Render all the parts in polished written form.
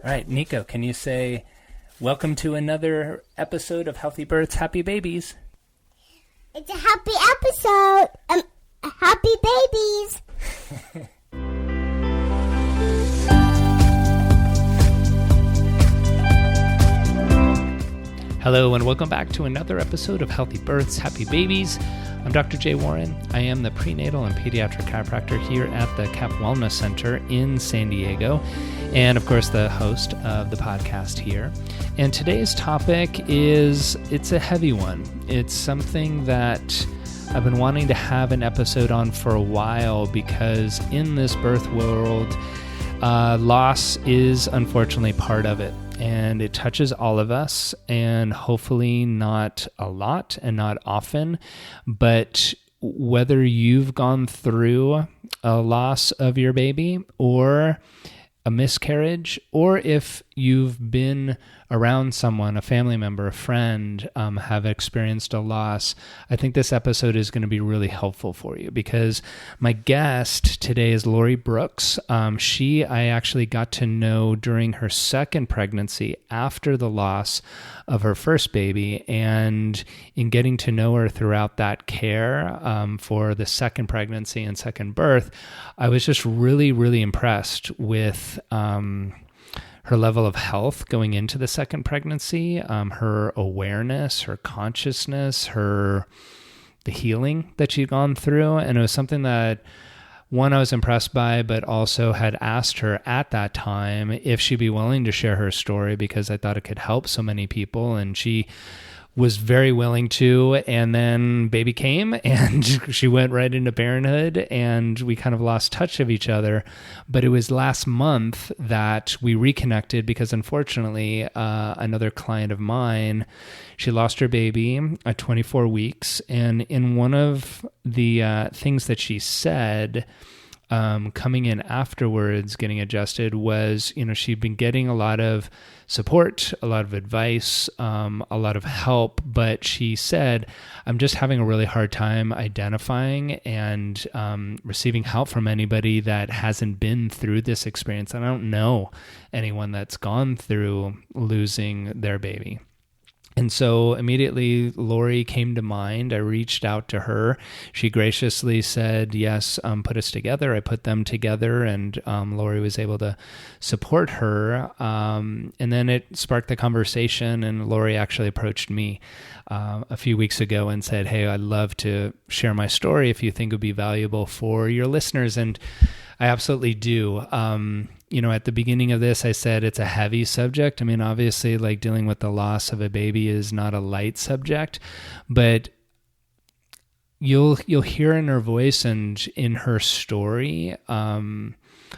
All right, Nico, can you say, welcome to another episode of Healthy Births, Happy Babies? It's a happy episode. Happy babies. Hello, and welcome back to another episode of Healthy Births, Happy Babies. I'm Dr. Jay Warren. I am the prenatal and pediatric chiropractor here at the CAP Wellness Center in San Diego, and of course the host of the podcast here. And today's topic it's a heavy one. It's something that I've been wanting to have an episode on for a while because in this birth world, loss is unfortunately part of it. And it touches all of us, and hopefully not a lot and not often, but whether you've gone through a loss of your baby or a miscarriage, or if you've been around someone, a family member, a friend, have experienced a loss, I think this episode is going to be really helpful for you because my guest today is Laurie Brooks. I actually got to know during her second pregnancy after the loss of her first baby, and in getting to know her throughout that care for the second pregnancy and second birth, I was just really, really impressed with her level of health going into the second pregnancy, her awareness, her consciousness, the healing that she'd gone through. And it was something that, one, I was impressed by, but also had asked her at that time if she'd be willing to share her story because I thought it could help so many people. And she was very willing to, and then baby came and she went right into parenthood and we kind of lost touch of each other. But it was last month that we reconnected because unfortunately, another client of mine, she lost her baby at 24 weeks. And in one of the things that she said, coming in afterwards, getting adjusted, was, she'd been getting a lot of support, a lot of advice, a lot of help, but she said, I'm just having a really hard time identifying and receiving help from anybody that hasn't been through this experience. And I don't know anyone that's gone through losing their baby. And so immediately Laurie came to mind. I reached out to her. She graciously said, yes, put us together. I put them together, and Laurie was able to support her. And then it sparked the conversation, and Laurie actually approached me a few weeks ago and said, hey, I'd love to share my story if you think it would be valuable for your listeners. And I absolutely do. At the beginning of this, I said it's a heavy subject. I mean, obviously, like dealing with the loss of a baby is not a light subject, but you'll hear in her voice and in her story,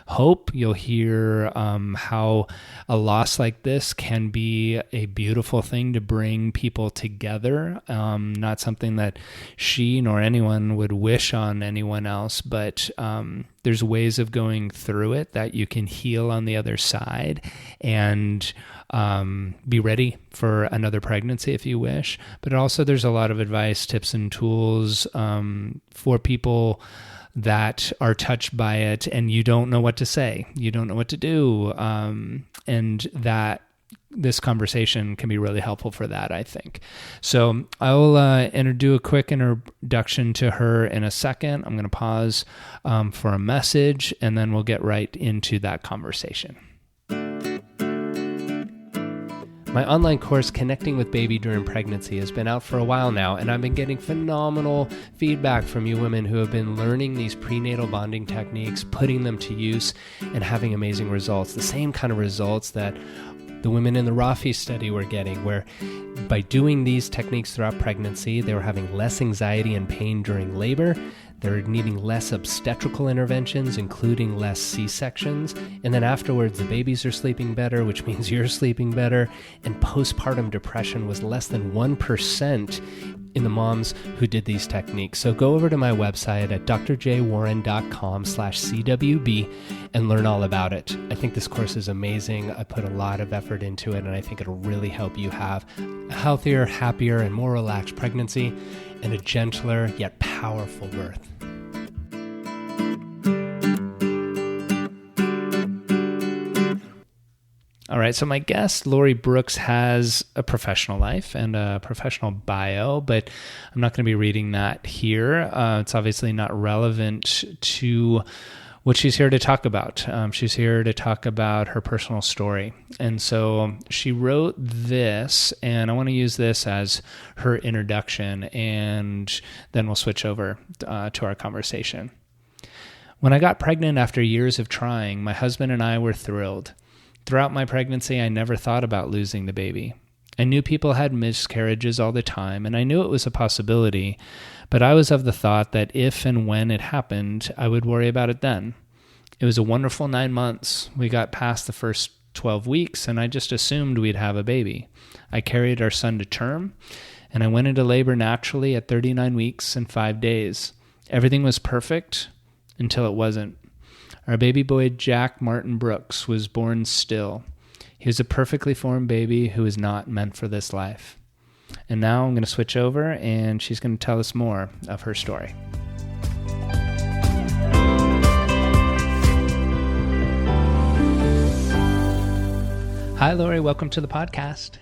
hope. You'll hear how a loss like this can be a beautiful thing to bring people together. Not something that she nor anyone would wish on anyone else, but there's ways of going through it that you can heal on the other side and be ready for another pregnancy if you wish. But also there's a lot of advice, tips, and tools for people that are touched by it and you don't know what to say, you don't know what to do, and that this conversation can be really helpful for that, I think. So I'll do a quick introduction to her in a second. I'm going to pause for a message, and then we'll get right into that conversation. My online course, Connecting with Baby During Pregnancy, has been out for a while now, and I've been getting phenomenal feedback from you women who have been learning these prenatal bonding techniques, putting them to use, and having amazing results. The same kind of results that the women in the Rafi study were getting, where by doing these techniques throughout pregnancy, they were having less anxiety and pain during labor. They're needing less obstetrical interventions, including less C-sections. And then afterwards, the babies are sleeping better, which means you're sleeping better. And postpartum depression was less than 1% in the moms who did these techniques. So go over to my website at drjwarren.com/CWB and learn all about it. I think this course is amazing. I put a lot of effort into it, and I think it'll really help you have a healthier, happier, and more relaxed pregnancy and a gentler yet powerful birth. All right, so my guest, Laurie Brooks, has a professional life and a professional bio, but I'm not going to be reading that here. It's obviously not relevant to what she's here to talk about. She's here to talk about her personal story. And so she wrote this, and I want to use this as her introduction, and then we'll switch over to our conversation. When I got pregnant after years of trying, my husband and I were thrilled. Throughout my pregnancy, I never thought about losing the baby. I knew people had miscarriages all the time, and I knew it was a possibility, but I was of the thought that if and when it happened, I would worry about it then. It was a wonderful 9 months. We got past the first 12 weeks, and I just assumed we'd have a baby. I carried our son to term, and I went into labor naturally at 39 weeks and 5 days. Everything was perfect until it wasn't. Our baby boy, Jack Martin Brooks, was born still. He was a perfectly formed baby who was not meant for this life. And now I'm going to switch over, and she's going to tell us more of her story. Hi, Laurie. Welcome to the podcast.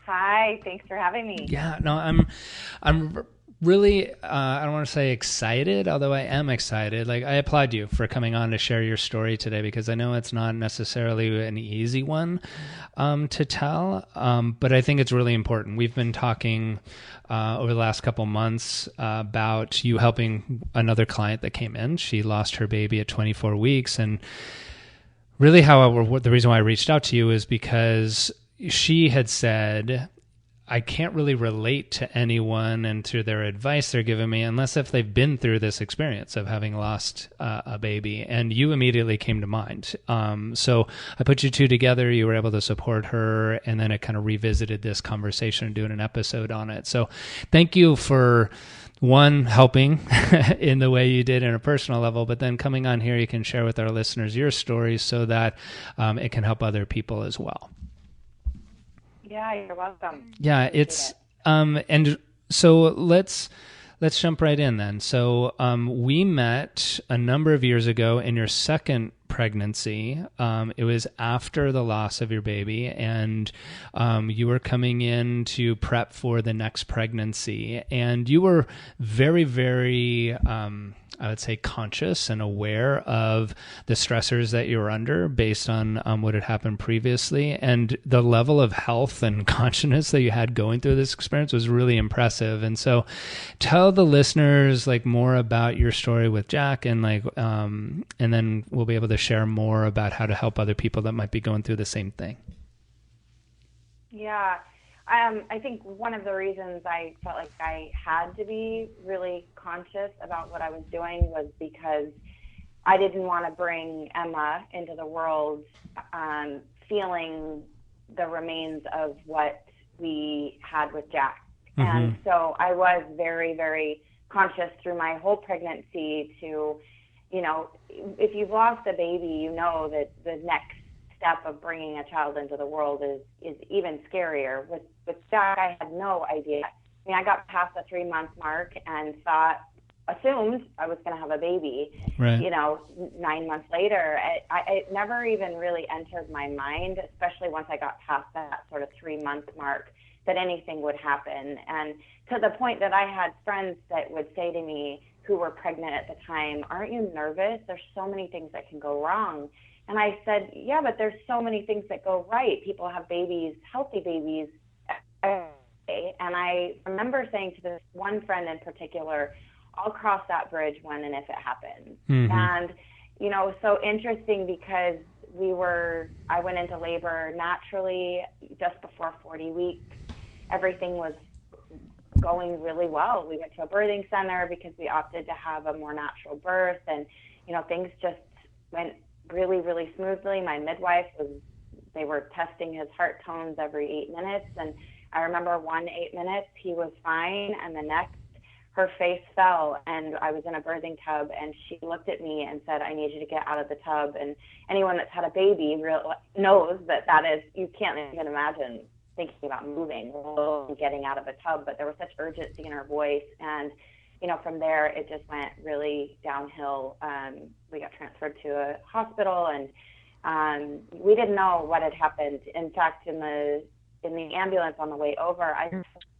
Hi. Thanks for having me. Yeah, no, I'm really, I don't want to say excited, although I am excited. Like, I applaud you for coming on to share your story today, because I know it's not necessarily an easy one to tell, but I think it's really important. We've been talking over the last couple months about you helping another client that came in. She lost her baby at 24 weeks. And really the reason why I reached out to you is because she had said, I can't really relate to anyone and through their advice they're giving me unless if they've been through this experience of having lost a baby. And you immediately came to mind. So I put you two together. You were able to support her, and then it kind of revisited this conversation and doing an episode on it. So thank you for, one, helping in the way you did in a personal level, but then coming on here, you can share with our listeners your story so that it can help other people as well. Yeah, you're welcome. Yeah, it's and so let's jump right in then. So we met a number of years ago in your second pregnancy. It was after the loss of your baby, and you were coming in to prep for the next pregnancy, and you were very, very I would say conscious and aware of the stressors that you were under based on what had happened previously, and the level of health and consciousness that you had going through this experience was really impressive. And so tell the listeners like more about your story with Jack, and and then we'll be able to share more about how to help other people that might be going through the same thing. Yeah. I think one of the reasons I felt like I had to be really conscious about what I was doing was because I didn't want to bring Emma into the world feeling the remains of what we had with Jack. Mm-hmm. And so I was very, very conscious through my whole pregnancy to, if you've lost a baby, you know that the next step of bringing a child into the world is even scarier. With Jack, I had no idea. I mean, I got past the 3-month mark and assumed I was going to have a baby. Right. 9 months later, it never even really entered my mind, especially once I got past that sort of 3-month mark, that anything would happen. And to the point that I had friends that would say to me who were pregnant at the time, "Aren't you nervous? There's so many things that can go wrong." And I said, yeah, but there's so many things that go right. People have babies, healthy babies. And I remember saying to this one friend in particular, I'll cross that bridge when and if it happens. Mm-hmm. And, so interesting because I went into labor naturally just before 40 weeks. Everything was going really well. We went to a birthing center because we opted to have a more natural birth, and, things just went really, really smoothly. My midwife they were testing his heart tones every 8 minutes. And I remember 8 minutes, he was fine. And the next, her face fell, and I was in a birthing tub, and she looked at me and said, "I need you to get out of the tub." And anyone that's had a baby knows that is, you can't even imagine thinking about moving or getting out of a tub, but there was such urgency in her voice. And from there, it just went really downhill. We got transferred to a hospital, and We didn't know what had happened. In fact, in the ambulance on the way over, I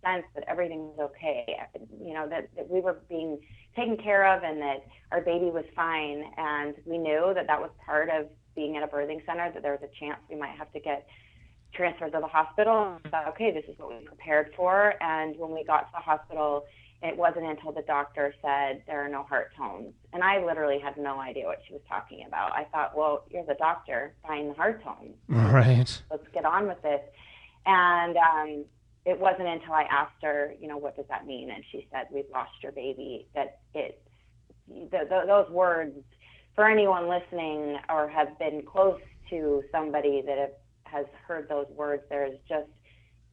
sensed that everything was okay. You know, that we were being taken care of and that our baby was fine. And we knew that was part of being at a birthing center, that there was a chance we might have to get transferred to the hospital. I thought, okay, this is what we prepared for. And when we got to the hospital, it wasn't until the doctor said there are no heart tones. And I literally had no idea what she was talking about. I thought, well, you're the doctor, find the heart tones. Right. Let's get on with this. And it wasn't until I asked her, you know, what does that mean? And she said, we've lost your baby. That those words, for anyone listening or have been close to somebody that has heard those words, there's just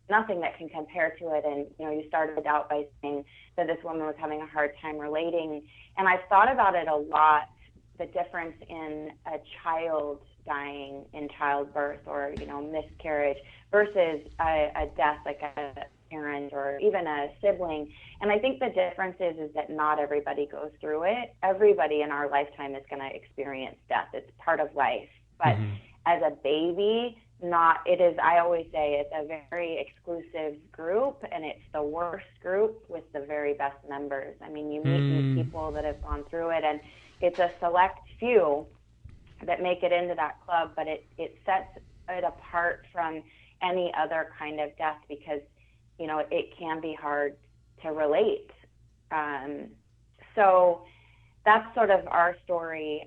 nothing that can compare to it. And, you know, you started out by saying that this woman was having a hard time relating. And I've thought about it a lot, the difference in a child dying in childbirth or, you know, miscarriage versus a death like a parent or even a sibling. And I think the difference is that not everybody goes through it. Everybody in our lifetime is going to experience death. It's part of life. But as a baby, I always say it's a very exclusive group, and it's the worst group with the very best members. I mean, you meet these people that have gone through it, and it's a select few that make it into that club, but it sets it apart from any other kind of death because, you know, it can be hard to relate. So that's sort of our story,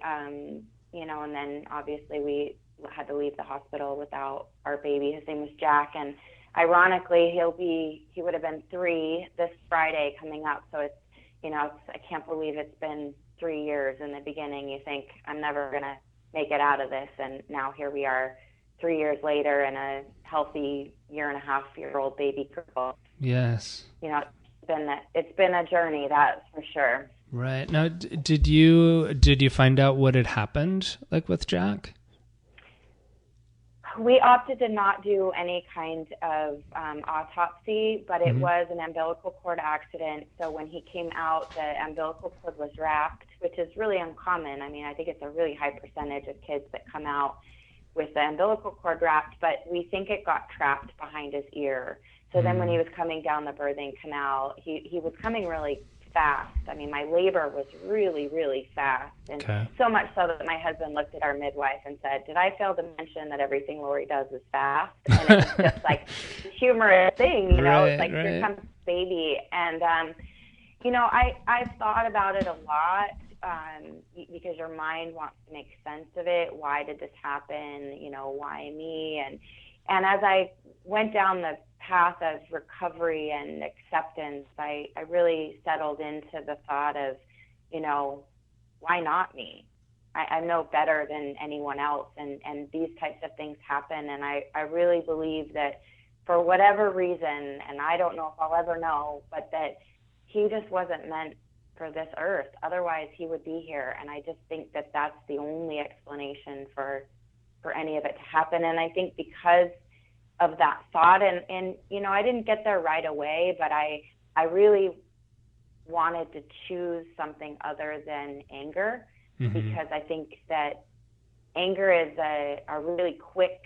you know, and then obviously we had to leave the hospital without our baby. His name was Jack, and ironically, he would have been 3 this Friday coming up. So it's, you know, I can't believe it's been 3 years. In the beginning, you think I'm never going to make it out of this. And now here we are 3 years later and a healthy 1.5-year-old baby girl. Yes. You know, it's been a journey, that's for sure. Right. Now, did you find out what had happened, like with Jack? We opted to not do any kind of autopsy, but it was an umbilical cord accident. So when he came out, the umbilical cord was wrapped, which is really uncommon. I mean, I think it's a really high percentage of kids that come out with the umbilical cord wrapped, but we think it got trapped behind his ear. So then when he was coming down the birthing canal, he was coming really fast. I mean, my labor was really, really fast. And so much so that my husband looked at our midwife and said, did I fail to mention that everything Laurie does is fast? And it's just like a humorous thing, you know, it's like, here comes baby. And, you know, I've thought about it a lot because your mind wants to make sense of it. Why did this happen? You know, why me? And as I went down the path of recovery and acceptance, I really settled into the thought of, you know, why not me? I'm no better than anyone else, and these types of things happen, and I really believe that for whatever reason, and I don't know if I'll ever know, but that he just wasn't meant for this earth. Otherwise, he would be here, and I just think that that's the only explanation for any of it to happen. And I think because of that thought, and you know, I didn't get there right away, but I really wanted to choose something other than anger, because I think that anger is a really quick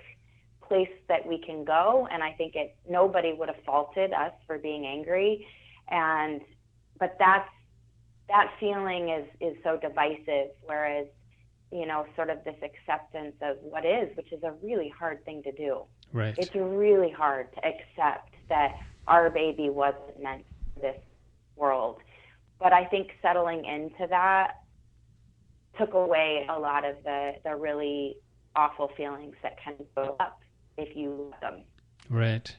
place that we can go, and I think nobody would have faulted us for being angry, but that feeling is so divisive, whereas, you know, sort of this acceptance of what is, which is a really hard thing to do. Right. It's really hard to accept that our baby wasn't meant for this world. But I think settling into that took away a lot of the really awful feelings that can go up if you let them. Right.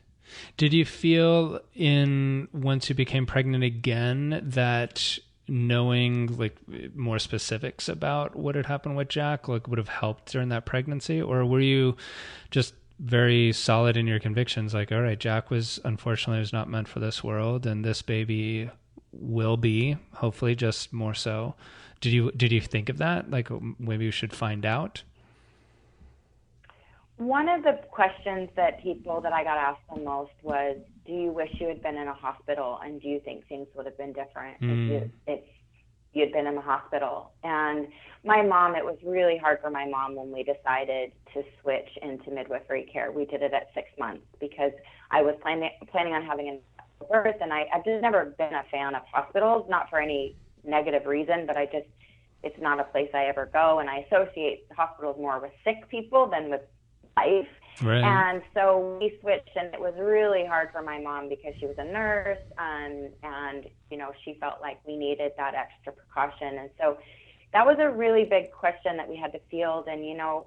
Did you feel once you became pregnant again that knowing like more specifics about what had happened with Jack like would have helped during that pregnancy, or were you just very solid in your convictions, like, all right, Jack was not meant for this world, and this baby will be, hopefully, just more so? Did you think of that, like maybe you should find out? One of the questions that I got asked the most was, do you wish you had been in a hospital, and do you think things would have been different if you had been in the hospital. And my mom, it was really hard for my mom when we decided to switch into midwifery care. We did it at 6 months because I was planning on having a birth, and I've just never been a fan of hospitals, not for any negative reason, but it's not a place I ever go, and I associate hospitals more with sick people than with life. Right. And so we switched, and it was really hard for my mom because she was a nurse, and she felt like we needed that extra precaution. And so that was a really big question that we had to field. And,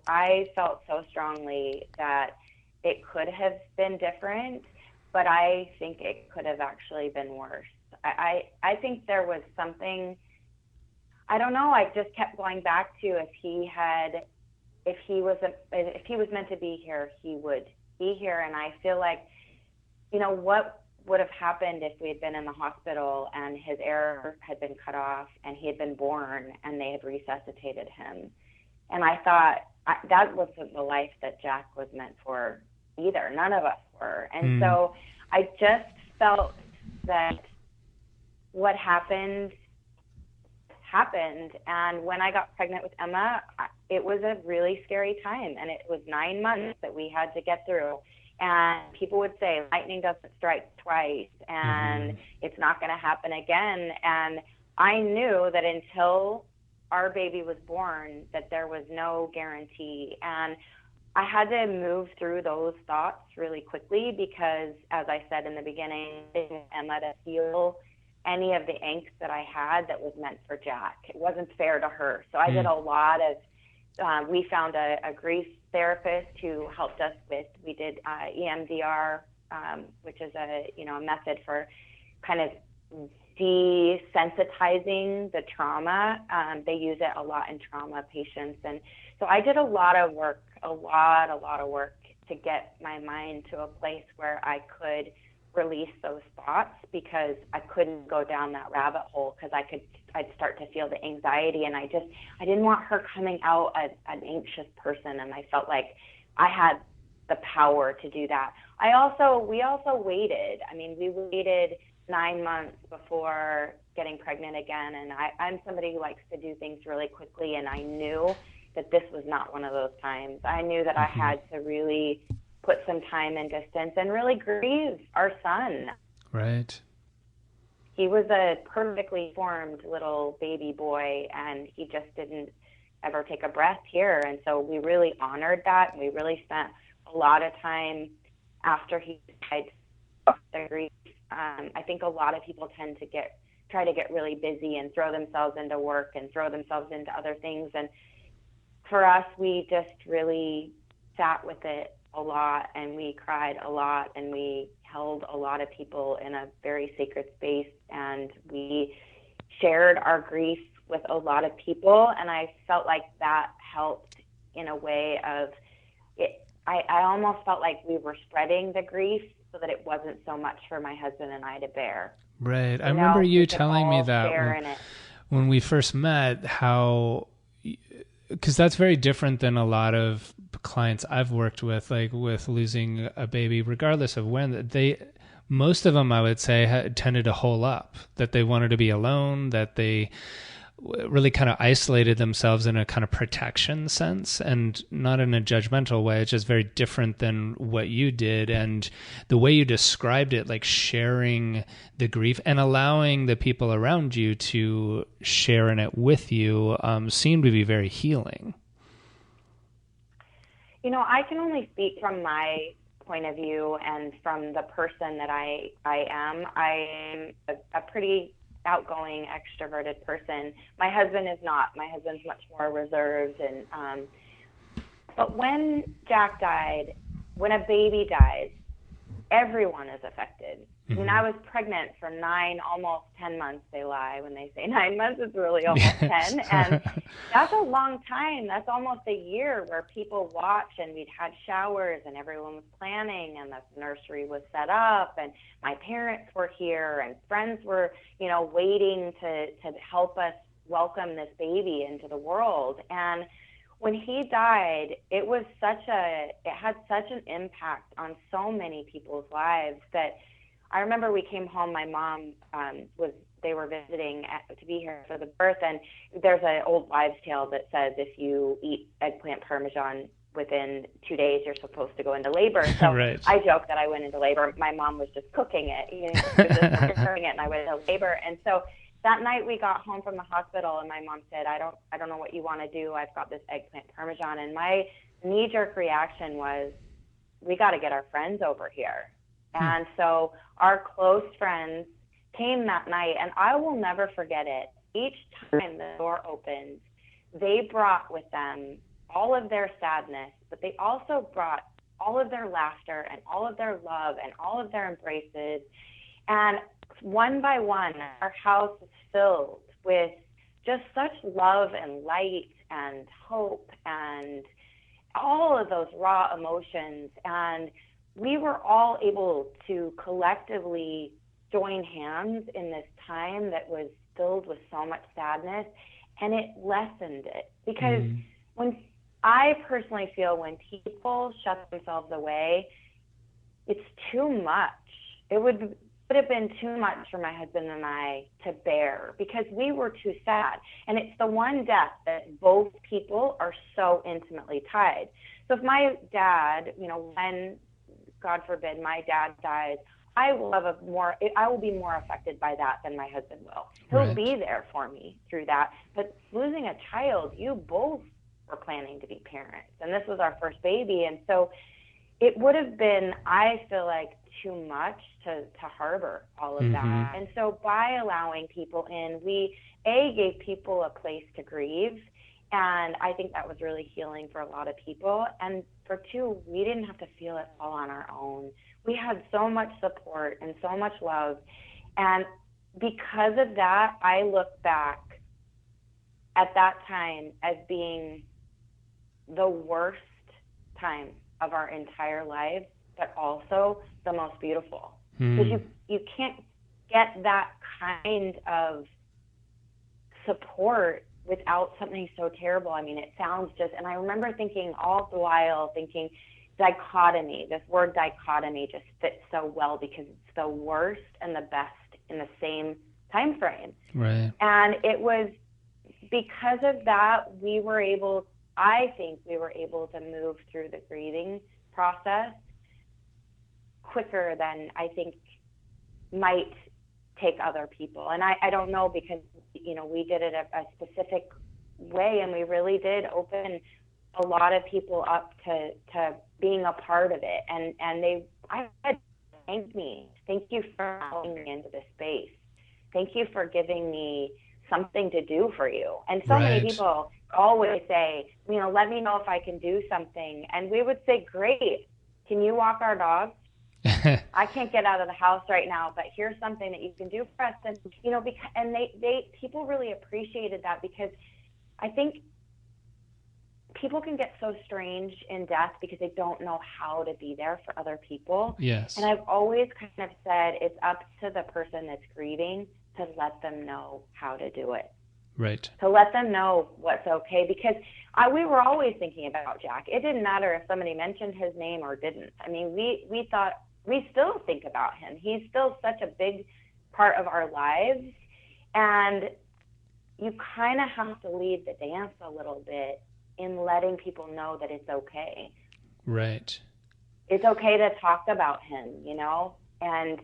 I felt so strongly that it could have been different, but I think it could have actually been worse. I think there was something, I don't know, I just kept going back to if he was meant to be here, he would be here. And I feel like, what would have happened if we had been in the hospital and his air had been cut off and he had been born and they had resuscitated him. And I thought that wasn't the life that Jack was meant for either. None of us were. And so I just felt that what happened. And when I got pregnant with Emma, it was a really scary time, and it was 9 months that we had to get through. And people would say lightning doesn't strike twice, and it's not going to happen again. And I knew that until our baby was born, that there was no guarantee. And I had to move through those thoughts really quickly because, as I said in the beginning, I didn't want Emma to feel any of the angst that I had that was meant for Jack. It wasn't fair to her. So I did a lot of, we found a grief therapist who helped us with, we did EMDR, which is a method for kind of desensitizing the trauma. They use it a lot in trauma patients. And so I did a lot of work to get my mind to a place where I could release those thoughts, because I couldn't go down that rabbit hole, because I'd start to feel the anxiety, and I didn't want her coming out as an anxious person, and I felt like I had the power to do that. We also waited. I mean, we waited 9 months before getting pregnant again, and I'm somebody who likes to do things really quickly, and I knew that this was not one of those times. I knew that I had to really put some time and distance and really grieve our son. Right. He was a perfectly formed little baby boy, and he just didn't ever take a breath here. And so we really honored that. And we really spent a lot of time after he died, the grief. I think a lot of people tend to try to get really busy and throw themselves into work and throw themselves into other things. And for us, we just really sat with it a lot, and we cried a lot, and we held a lot of people in a very sacred space, and we shared our grief with a lot of people, and I felt like that helped in a way of it. I almost felt like we were spreading the grief so that it wasn't so much for my husband and I to bear. Right. I remember you telling me that when we first met, how, because that's very different than a lot of clients I've worked with, like with losing a baby, regardless of when. Most of them, I would say, tended to hole up, that they wanted to be alone, that they really kind of isolated themselves in a kind of protection sense, and not in a judgmental way. It's just very different than what you did. And the way you described it, like sharing the grief and allowing the people around you to share in it with you, seemed to be very healing. I can only speak from my point of view and from the person that I am. I am a pretty outgoing, extroverted person. My husband is not. My husband's much more reserved. And but when Jack died, when a baby dies, everyone is affected. I mean, I was pregnant for 9, almost 10 months, they lie. When they say 9 months, it's really almost 10. And that's a long time. That's almost a year where people watch, and we'd had showers, and everyone was planning, and the nursery was set up, and my parents were here, and friends were, waiting to help us welcome this baby into the world. And when he died, it had such an impact on so many people's lives that I remember we came home, my mom they were visiting to be here for the birth, and there's an old wives' tale that says if you eat eggplant parmesan within 2 days, you're supposed to go into labor. So Right. I joke that I went into labor. My mom was just cooking it, she was just preparing it, and I went into labor. And so that night we got home from the hospital, and my mom said, I don't know what you want to do. I've got this eggplant parmesan. And my knee-jerk reaction was, we got to get our friends over here. And so our close friends came that night, and I will never forget it. Each time the door opened, they brought with them all of their sadness, but they also brought all of their laughter and all of their love and all of their embraces. And one by one, our house was filled with just such love and light and hope and all of those raw emotions. And we were all able to collectively join hands in this time that was filled with so much sadness, and it lessened it. Because when I personally feel when people shut themselves away, it's too much. It would have been too much for my husband and I to bear because we were too sad. And it's the one death that both people are so intimately tied. So if my dad, when, God forbid, my dad dies, I will be more affected by that than my husband will. He'll be there for me through that. But losing a child, you both were planning to be parents. And this was our first baby. And so it would have been, I feel like, too much to harbor all of that. And so by allowing people in, we, gave people a place to grieve. And I think that was really healing for a lot of people. And for two, we didn't have to feel it all on our own. We had so much support and so much love. And because of that, I look back at that time as being the worst time of our entire lives, but also the most beautiful. Because you can't get that kind of support without something so terrible. I mean, it sounds just, and I remember thinking all the while, dichotomy, this word dichotomy just fits so well because it's the worst and the best in the same time frame. Right. And it was because of that, I think we were able to move through the grieving process quicker than I think might take other people. And I don't know because, we did it a specific way, and we really did open a lot of people up to being a part of it. And I had to thank me. Thank you for allowing me into this space. Thank you for giving me something to do for you. And so many people always say, let me know if I can do something. And we would say, great. Can you walk our dog? I can't get out of the house right now, but here's something that you can do for us. And, people really appreciated that because I think people can get so strange in death because they don't know how to be there for other people. Yes. And I've always kind of said it's up to the person that's grieving to let them know how to do it. Right. To let them know what's okay, because we were always thinking about Jack. It didn't matter if somebody mentioned his name or didn't. I mean, we thought, we still think about him. He's still such a big part of our lives. And you kind of have to lead the dance a little bit in letting people know that it's okay. Right. It's okay to talk about him, And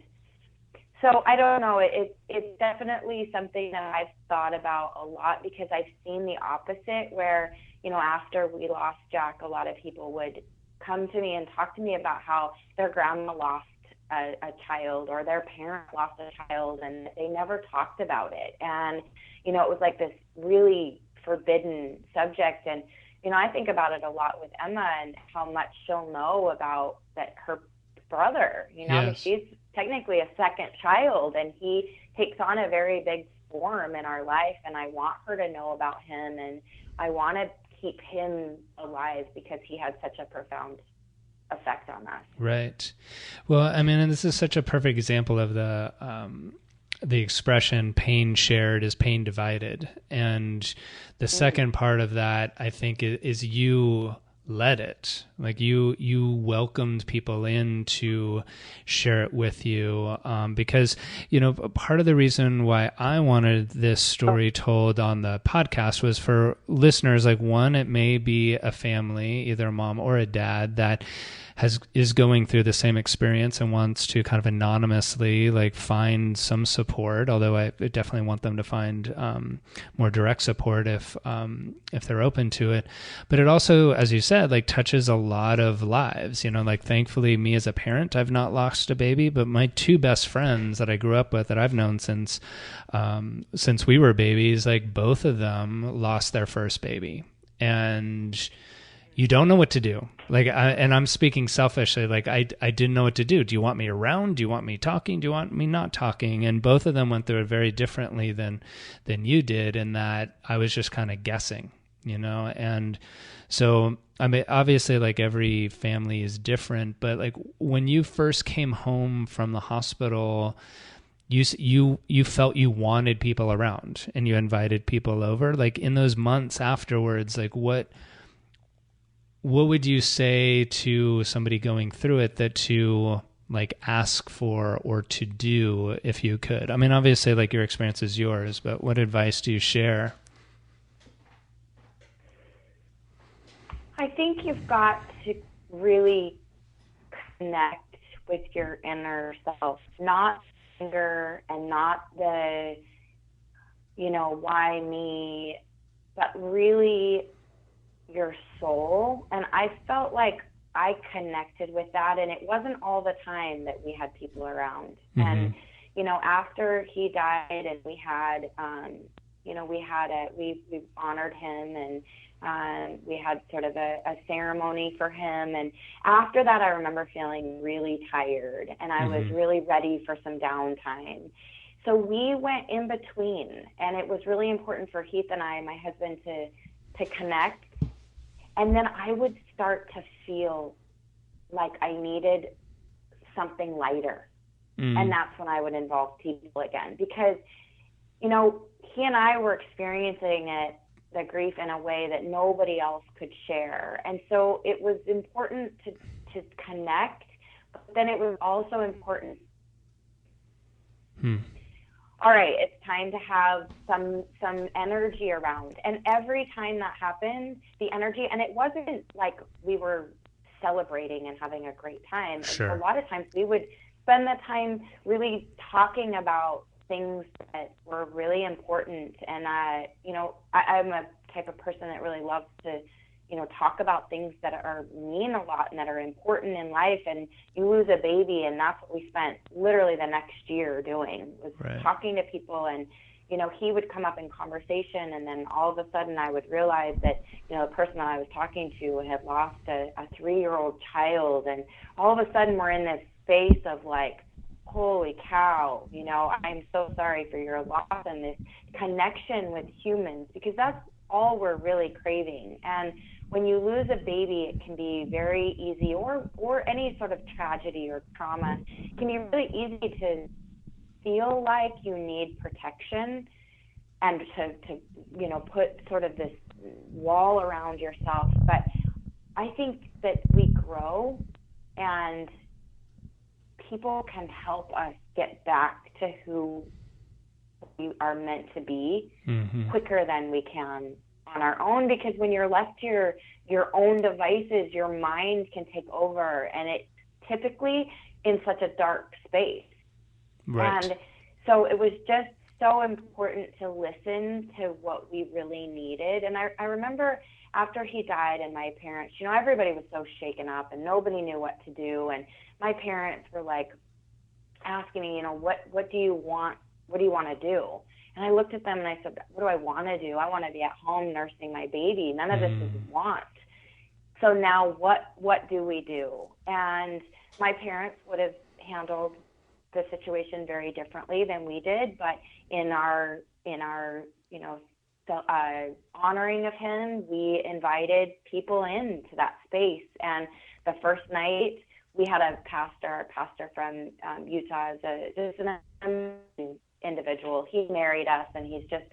so I don't know. It's definitely something that I've thought about a lot because I've seen the opposite where, after we lost Jack, a lot of people would come to me and talk to me about how their grandma lost a child or their parent lost a child and they never talked about it. And, it was like this really forbidden subject. And, I think about it a lot with Emma and how much she'll know about that her brother, Yes. She's technically a second child and he takes on a very big form in our life. And I want her to know about him and I want to keep him alive because he had such a profound effect on us. Right. Well, I mean, and this is such a perfect example of the expression pain shared is pain divided. And the second part of that, I think, is you led it. Like you welcomed people in to share it with you, because part of the reason why I wanted this story told on the podcast was for listeners. Like, one, it may be a family, either a mom or a dad, that is going through the same experience and wants to kind of anonymously like find some support. Although I definitely want them to find more direct support if they're open to it. But it also, as you said, like touches a lot of lives. Like thankfully, me as a parent, I've not lost a baby, but my two best friends that I grew up with, that I've known since we were babies, like both of them lost their first baby, and you don't know what to do. Like, I'm speaking selfishly, like I didn't know what to do. Do you want me around? Do you want me talking? Do you want me not talking? And both of them went through it very differently than you did, in that I was just kind of guessing, And so, I mean, obviously, like every family is different, but like when you first came home from the hospital, you felt you wanted people around and you invited people over. Like in those months afterwards, like what would you say to somebody going through it that to like ask for or to do if you could? I mean, obviously, like your experience is yours, but what advice do you share? I think you've got to really connect with your inner self, not anger and not the, why me, but really your soul. And I felt like I connected with that, and it wasn't all the time that we had people around. Mm-hmm. And after he died, and we had we honored him, and we had sort of a ceremony for him. And after that, I remember feeling really tired, and I was really ready for some downtime. So we went in between, and it was really important for Heath and I, my husband, to connect. And then I would start to feel like I needed something lighter. And that's when I would involve people again. Because, he and I were experiencing the grief in a way that nobody else could share. And so it was important to connect, but then it was also important. All right, it's time to have some energy around. And every time that happened, the energy, and it wasn't like we were celebrating and having a great time. Sure. A lot of times we would spend the time really talking about things that were really important. And, I'm a type of person that really loves to, talk about things that mean a lot and that are important in life. And you lose a baby, and that's what we spent literally the next year doing, was talking to people. And, he would come up in conversation, and then all of a sudden I would realize that, the person that I was talking to had lost a 3-year-old child. And all of a sudden we're in this space of like, holy cow, I'm so sorry for your loss, and this connection with humans, because that's all we're really craving. And when you lose a baby, it can be very easy, or any sort of tragedy or trauma, it can be really easy to feel like you need protection and to put sort of this wall around yourself. But I think that we grow, and people can help us get back to who we are meant to be quicker than we can on our own, because when you're left to your own devices, your mind can take over, and it's typically in such a dark space. Right. And so it was just so important to listen to what we really needed. And I remember after he died, and my parents, everybody was so shaken up and nobody knew what to do. And my parents were like asking me, what do you want? What do you want to do? And I looked at them and I said, what do I want to do? I want to be at home nursing my baby. None of this is want. So now what do we do? And my parents would have handled the situation very differently than we did, but in our honoring of him, we invited people into that space. And the first night, we had a pastor from Utah, just an individual. He married us, and he's just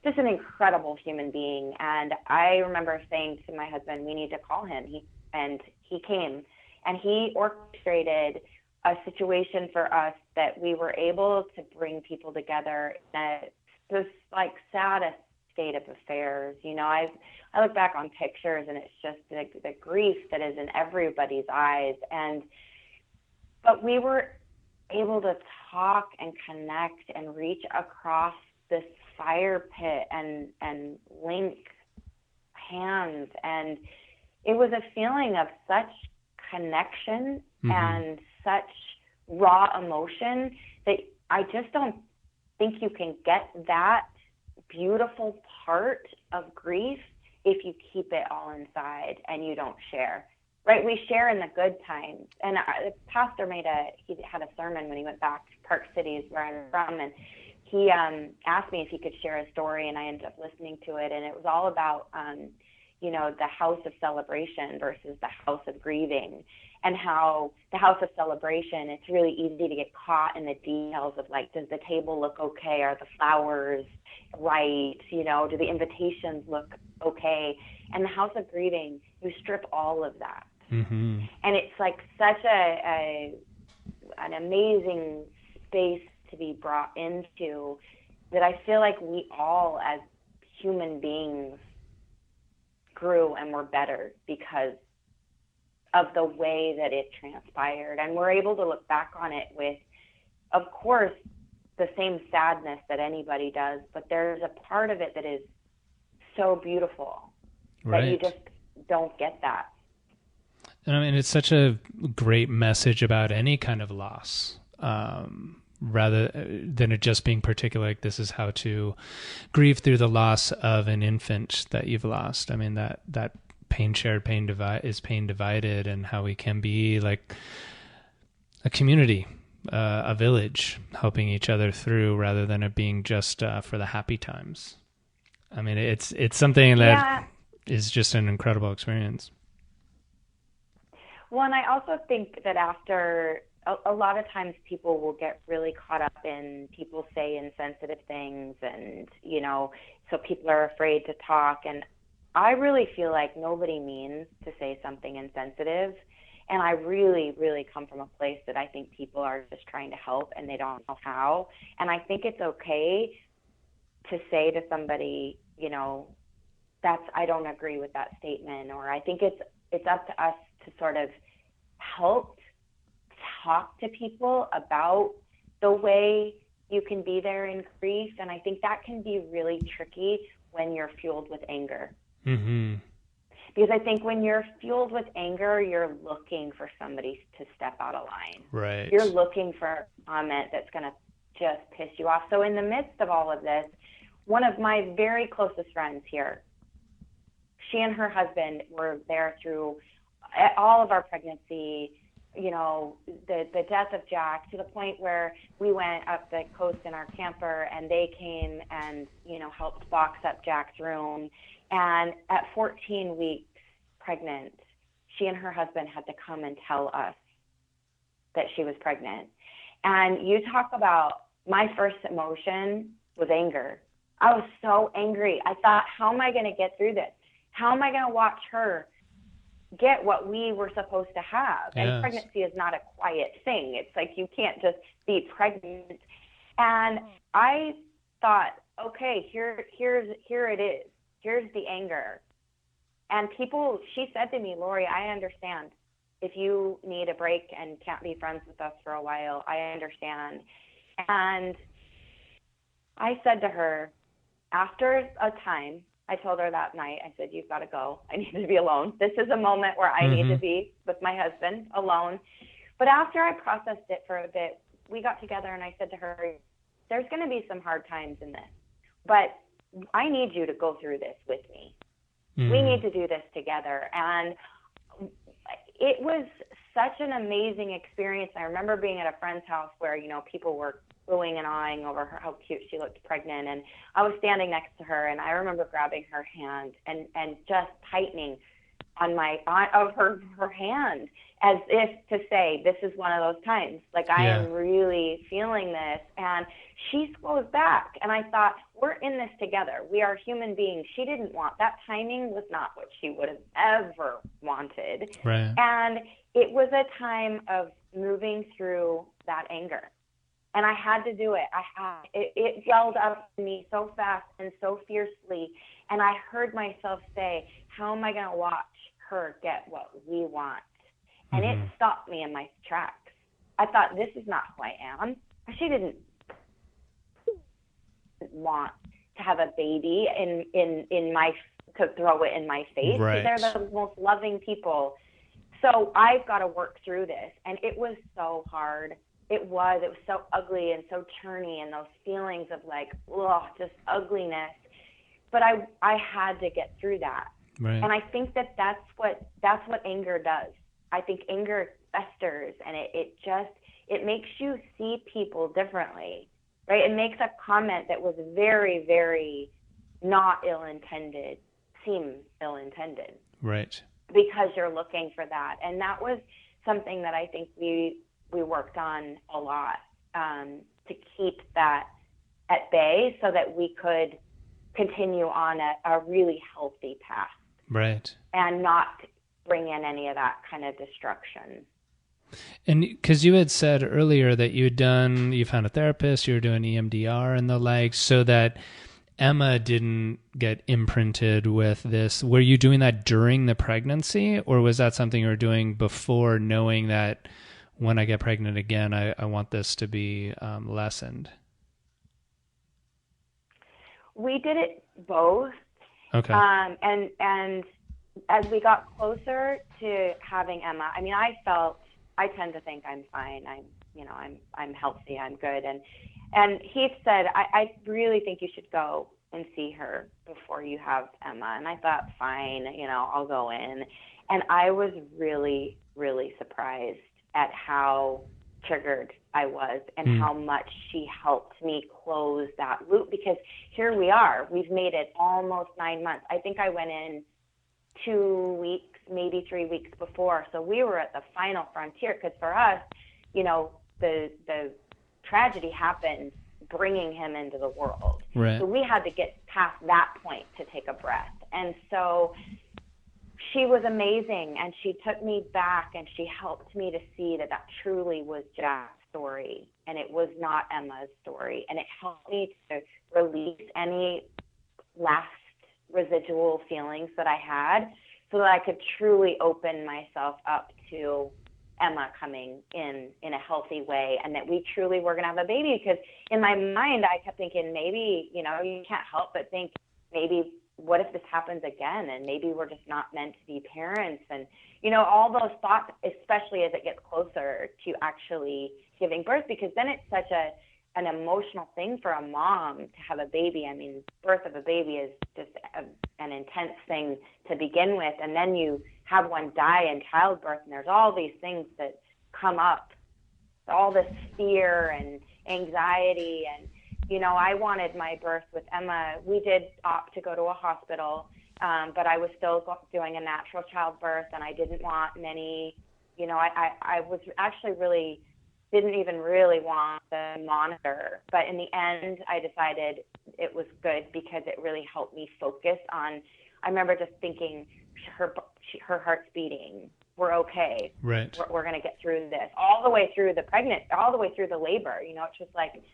just an incredible human being. And I remember saying to my husband, we need to call him. He came, and he orchestrated a situation for us that we were able to bring people together in this like saddest state of affairs. You know, I look back on pictures, and it's just the grief that is in everybody's eyes. But we were able to talk and connect and reach across this fire pit and link hands. And it was a feeling of such connection and such raw emotion that I just don't think you can get that beautiful part of grief if you keep it all inside and you don't share. Right? We share in the good times. And the pastor he had a sermon when he went back to Park Cities, where I'm from, and he asked me if he could share a story, and I ended up listening to it. And it was all about, the house of celebration versus the house of grieving, and how the house of celebration, it's really easy to get caught in the details of, like, does the table look okay? Are the flowers right? Do the invitations look okay? And the house of grieving, you strip all of that. And it's like such an amazing space to be brought into, that I feel like we all as human beings grew and were better because of the way that it transpired. And we're able to look back on it with, of course, the same sadness that anybody does, but there's a part of it that is so beautiful that you just don't get that. And I mean, it's such a great message about any kind of loss, rather than it just being particular, like this is how to grieve through the loss of an infant that you've lost. I mean, that pain shared, is pain divided, and how we can be like a community, a village, helping each other through, rather than it being just for the happy times. I mean, it's something that is just an incredible experience. Well, and I also think that after a lot of times people will get really caught up in people say insensitive things, and, so people are afraid to talk. And I really feel like nobody means to say something insensitive. And I really, really come from a place that I think people are just trying to help and they don't know how. And I think it's okay to say to somebody, I don't agree with that statement, or I think it's up to us to sort of help talk to people about the way you can be there in grief. And I think that can be really tricky when you're fueled with anger. Because I think when you're fueled with anger, you're looking for somebody to step out of line. Right. You're looking for a comment that's going to just piss you off. So in the midst of all of this, one of my very closest friends here, she and her husband were there through all of our pregnancy, the death of Jack, to the point where we went up the coast in our camper, and they came and, helped box up Jack's room. And at 14 weeks pregnant, she and her husband had to come and tell us that she was pregnant. And you talk about, my first emotion was anger. I was so angry. I thought, how am I going to get through this? How am I going to watch her get what we were supposed to have? Yes. And pregnancy is not a quiet thing. It's like you can't just be pregnant. And I thought, okay, here it is. Here's the anger. And she said to me, Laurie, I understand. If you need a break and can't be friends with us for a while, I understand. And I said to her, after a time, I told her that night, I said, you've got to go. I need to be alone. This is a moment where I need to be with my husband alone. But after I processed it for a bit, we got together and I said to her, there's going to be some hard times in this, but I need you to go through this with me. We need to do this together. And it was such an amazing experience. I remember being at a friend's house where, people were oohing and awing over her, how cute she looked pregnant. And I was standing next to her, and I remember grabbing her hand and just tightening of her hand, as if to say, this is one of those times. Like, I am really feeling this. And she goes back. And I thought, we're in this together. We are human beings. She didn't want, that timing was not what she would have ever wanted. Right. And it was a time of moving through that anger. And I had to do it. It welled up in me so fast and so fiercely. And I heard myself say, how am I going to watch her get what we want? And it stopped me in my tracks. I thought, this is not who I am. She didn't want to have a baby to throw it in my face. Right. They're the most loving people. So I've got to work through this. And it was so hard. It was so ugly and so churny, and those feelings of like, just ugliness. But I had to get through that. Right. And I think that's what anger does. I think anger festers, and it makes you see people differently, right? It makes a comment that was very, very not ill-intended seem ill-intended. Right. Because you're looking for that. And that was something that I think we worked on a lot, to keep that at bay so that we could continue on a really healthy path. Right. And not bring in any of that kind of destruction. And because you had said earlier that you found a therapist, you were doing EMDR and the like, so that Emma didn't get imprinted with this. Were you doing that during the pregnancy, or was that something you were doing before, knowing that when I get pregnant again, I want this to be lessened? We did it both. Okay. And as we got closer to having Emma, I mean, I tend to think I'm fine. I'm healthy. I'm good. And Heath said, I really think you should go and see her before you have Emma. And I thought, fine, I'll go in. And I was really, really surprised at how triggered I was and how much she helped me close that loop, because here we are. We've made it almost 9 months. I think I went in 2 weeks, maybe 3 weeks before. So we were at the final frontier, because for us, the tragedy happened bringing him into the world. Right. So we had to get past that point to take a breath. And so she was amazing, and she took me back, and she helped me to see that truly was Jack's story, and it was not Emma's story. And it helped me to release any last residual feelings that I had, so that I could truly open myself up to Emma coming in a healthy way, and that we truly were going to have a baby. Because in my mind, I kept thinking, maybe, you can't help but think, maybe what if this happens again, and maybe we're just not meant to be parents, and all those thoughts, especially as it gets closer to actually giving birth, because then it's such an emotional thing for a mom to have a baby. I mean, birth of a baby is just an intense thing to begin with, and then you have one die in childbirth, and there's all these things that come up, all this fear and anxiety. And I wanted my birth with Emma. We did opt to go to a hospital, but I was still doing a natural childbirth, and I didn't want many, I was actually really didn't even really want the monitor. But in the end, I decided it was good, because it really helped me focus on, I remember just thinking, her heart's beating. We're okay. Right. We're going to get through this. All the way through all the way through the labor. It's just like,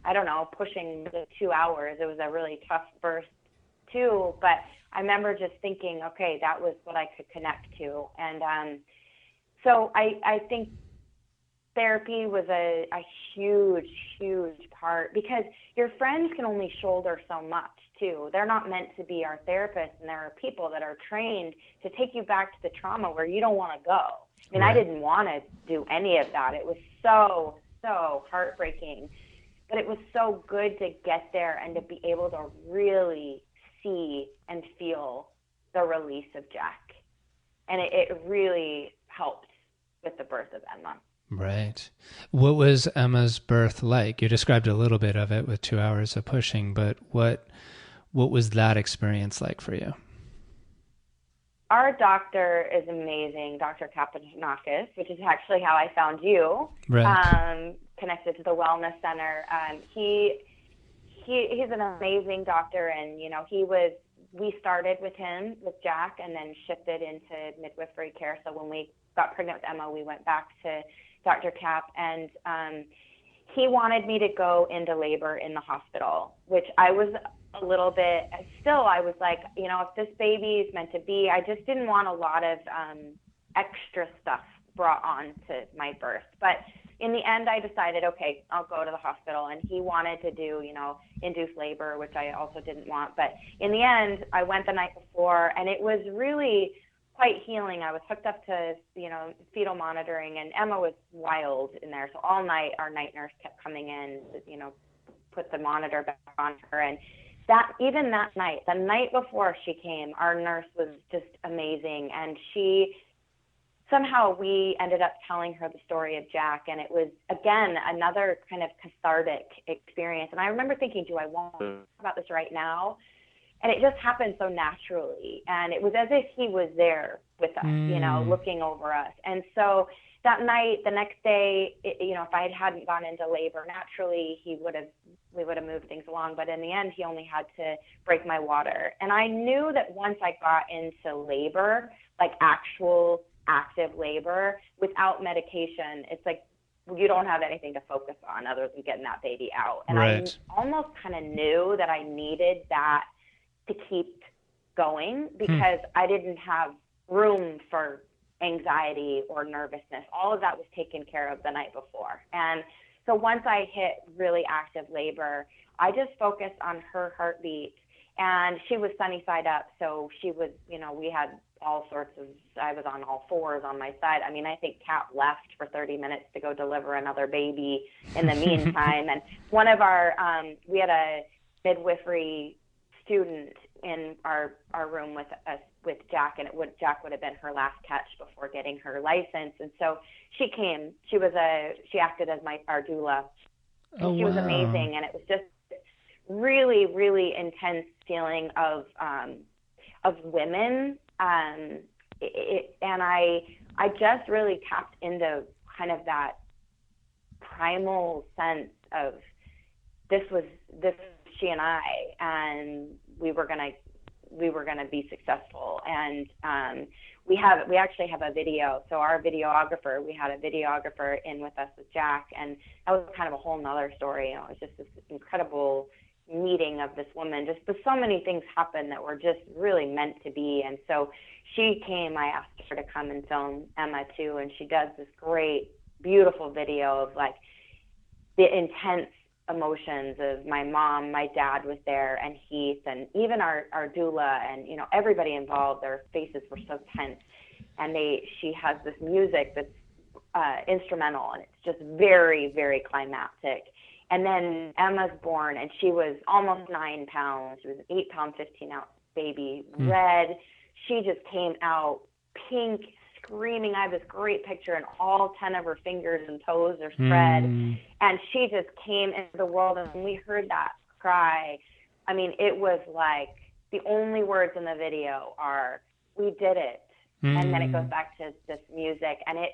I don't know, pushing the 2 hours. It was a really tough birth too. But I remember just thinking, okay, that was what I could connect to. And so I think therapy was a huge, huge part, because your friends can only shoulder so much too. They're not meant to be our therapists, and there are people that are trained to take you back to the trauma where you don't want to go. I mean, Right. I didn't want to do any of that. It was so, so heartbreaking, but it was so good to get there and to be able to really see and feel the release of Jack. And it really helped with the birth of Emma. Right. What was Emma's birth like? You described a little bit of it with 2 hours of pushing, but what was that experience like for you? our doctor is amazing, Dr. Kapanakis, which is actually how I found you, Right. connected to the Wellness Center. He's an amazing doctor, and we started with him, with Jack, and then shifted into midwifery care. So when we got pregnant with Emma, we went back to Dr. Cap, and he wanted me to go into labor in the hospital, which I was a little bit, still I was like, if this baby is meant to be, I just didn't want a lot of extra stuff brought on to my birth. But in the end, I decided, okay, I'll go to the hospital. And he wanted to do, induced labor, which I also didn't want. But in the end, I went the night before, and it was really quite healing. I was hooked up to, fetal monitoring, and Emma was wild in there. So all night, our night nurse kept coming in, put the monitor back on her. And even that night, the night before she came, our nurse was just amazing. And somehow we ended up telling her the story of Jack, and it was, again, another kind of cathartic experience. And I remember thinking, do I want to talk about this right now? And it just happened so naturally. And it was as if he was there with us, looking over us. And so that night, the next day, if I hadn't gone into labor, naturally we would have moved things along. But in the end, he only had to break my water. And I knew that once I got into labor, like actual active labor, without medication, it's like you don't have anything to focus on other than getting that baby out. And right. I almost kind of knew that I needed that to keep going, because I didn't have room for anxiety or nervousness. All of that was taken care of the night before. And so once I hit really active labor, I just focused on her heartbeat, and she was sunny side up. So she was, we had all sorts of, I was on all fours on my side. I mean, I think Kat left for 30 minutes to go deliver another baby in the meantime. And one of our, we had a midwifery student in our room with us, with Jack, and Jack would have been her last catch before getting her license. And so she came. She acted as our doula. And she was amazing, and it was just really, really intense feeling of women. And I just really tapped into kind of that primal sense of this was she and I, and we were gonna be successful. And we actually have a video. So our videographer, we had a videographer in with us with Jack, and that was kind of a whole nother story. It was just this incredible meeting of this woman. Just so many things happened that were just really meant to be. And so she came. I asked her to come and film Emma too, and she does this great, beautiful video of like the intense emotions of my mom, my dad was there, and Heath, and even our doula, and everybody involved. Their faces were so tense, and she has this music that's instrumental, and it's just very, very climactic. And then Emma's born, and she was almost 9 pounds. She was an 8 pound, 15-ounce baby, red. She just came out pink, screaming. I have this great picture, and all 10 of her fingers and toes are spread. And she just came into the world, and when we heard that cry, I mean, it was like the only words in the video are, "We did it." And then it goes back to this music, and it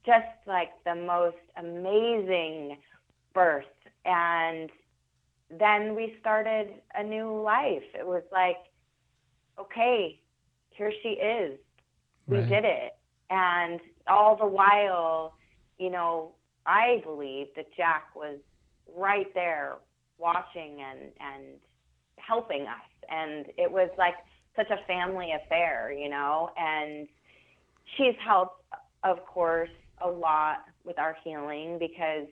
just like the most amazing birth. And then we started a new life. It was like, okay, here she is. We did it. And all the while, I believe that Jack was right there watching and helping us. And it was like such a family affair, and she's helped, of course, a lot with our healing, because,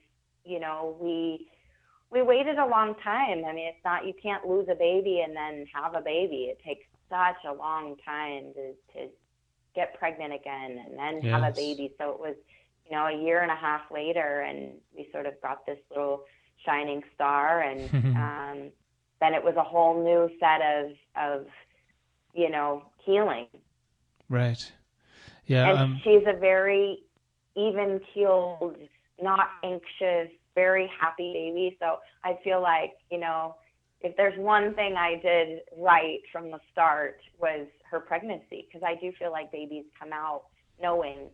we waited a long time. I mean, it's not, you can't lose a baby and then have a baby. It takes such a long time to get pregnant again and then have a baby. So it was, a year and a half later, and we sort of got this little shining star, and then it was a whole new set of healing. Right. Yeah. And she's a very even-keeled, not anxious, very happy baby. So I feel like, if there's one thing I did right from the start, was her pregnancy, because I do feel like babies come out knowing,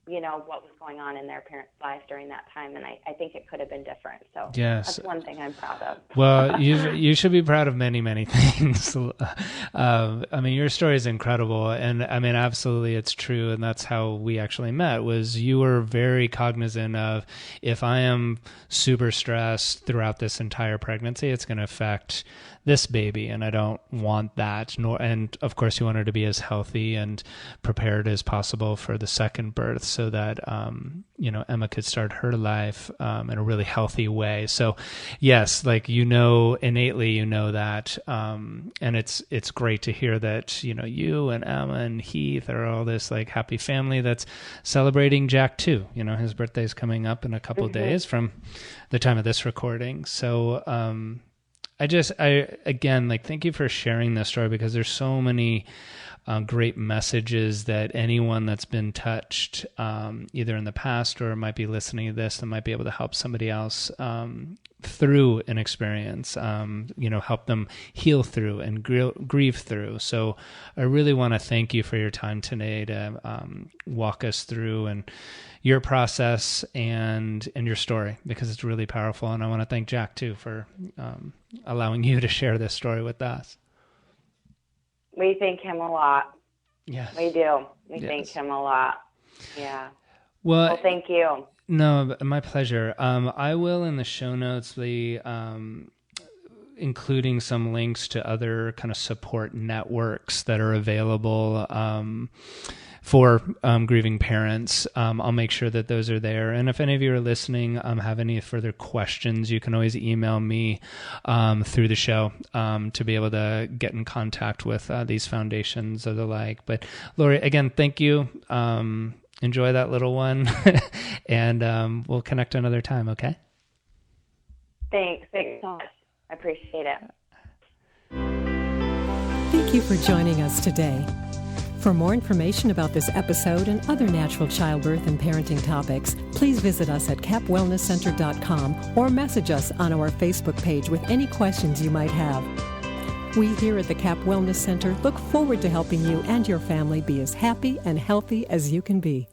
you know, what was going on in their parents' life during that time. And I think it could have been different. So yes, that's one thing I'm proud of. Well, you should be proud of many, many things. I mean, your story is incredible. And I mean, absolutely, it's true. And that's how we actually met, was you were very cognizant of, if I am super stressed throughout this entire pregnancy, it's going to affect this baby, and I don't want that. And of course, you want her to be as healthy and prepared as possible for the second birth, so that you know, Emma could start her life in a really healthy way. So, yes, like, you know, innately, you know that, and it's great to hear that, you know, you and Emma and Heath are all this like happy family that's celebrating Jack too. You know, his birthday's coming up in a couple of days from the time of this recording. So, I again, like, thank you for sharing this story, because there's so many great messages that anyone that's been touched, either in the past or might be listening to this, that might be able to help somebody else through an experience, you know, help them heal through and grieve through. So I really want to thank you for your time today to walk us through and your process and your story, because it's really powerful. And I want to thank Jack too for allowing you to share this story with us. We thank him a lot. Yes. We do. We Yes. thank him a lot. Yeah. Well, Thank you. No, my pleasure. I will, in the show notes, be including some links to other kind of support networks that are available for grieving parents. I'll make sure that those are there. And if any of you are listening, have any further questions, you can always email me through the show to be able to get in contact with these foundations or the like. But Laurie, again, thank you. Enjoy that little one, and we'll connect another time, okay? Thanks so much. I appreciate it. Thank you for joining us today. For more information about this episode and other natural childbirth and parenting topics, please visit us at capwellnesscenter.com or message us on our Facebook page with any questions you might have. We here at the Cap Wellness Center look forward to helping you and your family be as happy and healthy as you can be.